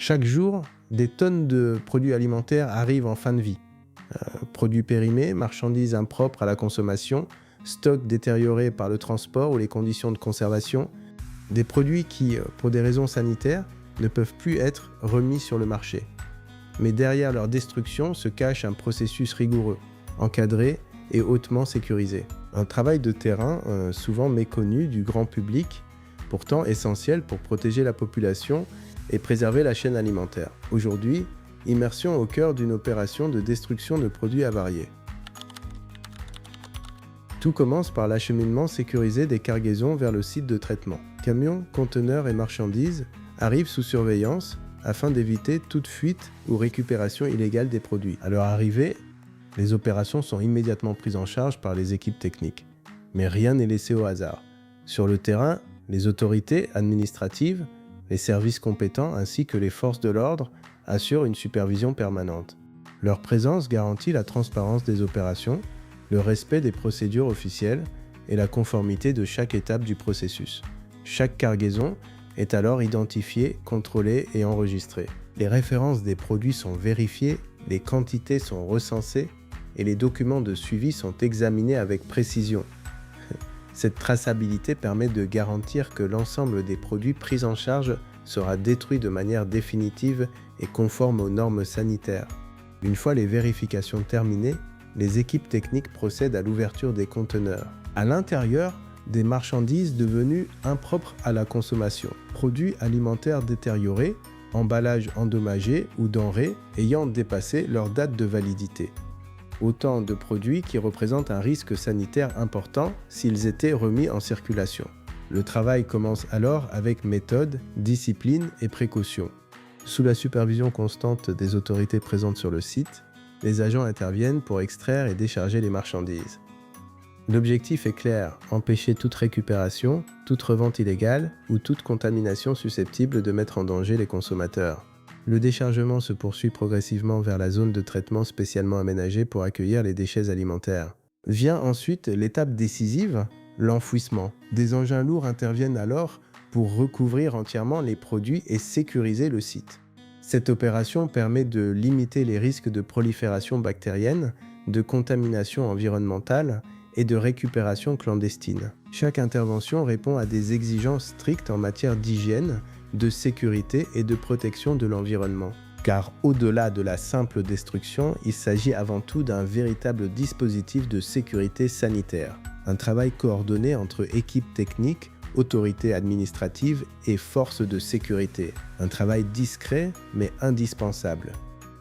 Chaque jour, des tonnes de produits alimentaires arrivent en fin de vie. Produits périmés, marchandises impropres à la consommation, stocks détériorés par le transport ou les conditions de conservation, des produits qui, pour des raisons sanitaires, ne peuvent plus être remis sur le marché. Mais derrière leur destruction se cache un processus rigoureux, encadré et hautement sécurisé. Un travail de terrain souvent méconnu du grand public, pourtant essentiel pour protéger la population et préserver la chaîne alimentaire. Aujourd'hui, immersion au cœur d'une opération de destruction de produits avariés. Tout commence par l'acheminement sécurisé des cargaisons vers le site de traitement. Camions, conteneurs et marchandises arrivent sous surveillance afin d'éviter toute fuite ou récupération illégale des produits. À leur arrivée, les opérations sont immédiatement prises en charge par les équipes techniques. Mais rien n'est laissé au hasard. Sur le terrain, les autorités administratives, les services compétents ainsi que les forces de l'ordre assurent une supervision permanente. Leur présence garantit la transparence des opérations, le respect des procédures officielles et la conformité de chaque étape du processus. Chaque cargaison est alors identifiée, contrôlée et enregistrée. Les références des produits sont vérifiées, les quantités sont recensées et les documents de suivi sont examinés avec précision. Cette traçabilité permet de garantir que l'ensemble des produits pris en charge sera détruit de manière définitive et conforme aux normes sanitaires. Une fois les vérifications terminées, les équipes techniques procèdent à l'ouverture des conteneurs. À l'intérieur, des marchandises devenues impropres à la consommation, produits alimentaires détériorés, emballages endommagés ou denrées ayant dépassé leur date de validité. Autant de produits qui représentent un risque sanitaire important s'ils étaient remis en circulation. Le travail commence alors avec méthode, discipline et précaution. Sous la supervision constante des autorités présentes sur le site, les agents interviennent pour extraire et décharger les marchandises. L'objectif est clair, empêcher toute récupération, toute revente illégale ou toute contamination susceptible de mettre en danger les consommateurs. Le déchargement se poursuit progressivement vers la zone de traitement spécialement aménagée pour accueillir les déchets alimentaires. Vient ensuite l'étape décisive, l'enfouissement. Des engins lourds interviennent alors pour recouvrir entièrement les produits et sécuriser le site. Cette opération permet de limiter les risques de prolifération bactérienne, de contamination environnementale et de récupération clandestine. Chaque intervention répond à des exigences strictes en matière d'hygiène, de sécurité et de protection de l'environnement. Car au-delà de la simple destruction, il s'agit avant tout d'un véritable dispositif de sécurité sanitaire. Un travail coordonné entre équipes techniques, autorités administratives et forces de sécurité. Un travail discret mais indispensable.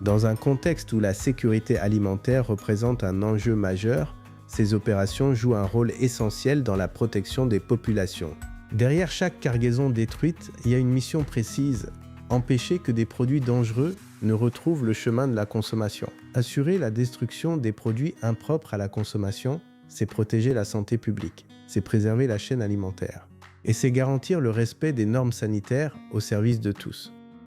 Dans un contexte où la sécurité alimentaire représente un enjeu majeur, ces opérations jouent un rôle essentiel dans la protection des populations. Derrière chaque cargaison détruite, il y a une mission précise, empêcher que des produits dangereux ne retrouvent le chemin de la consommation. Assurer la destruction des produits impropres à la consommation, c'est protéger la santé publique, c'est préserver la chaîne alimentaire. Et c'est garantir le respect des normes sanitaires au service de tous.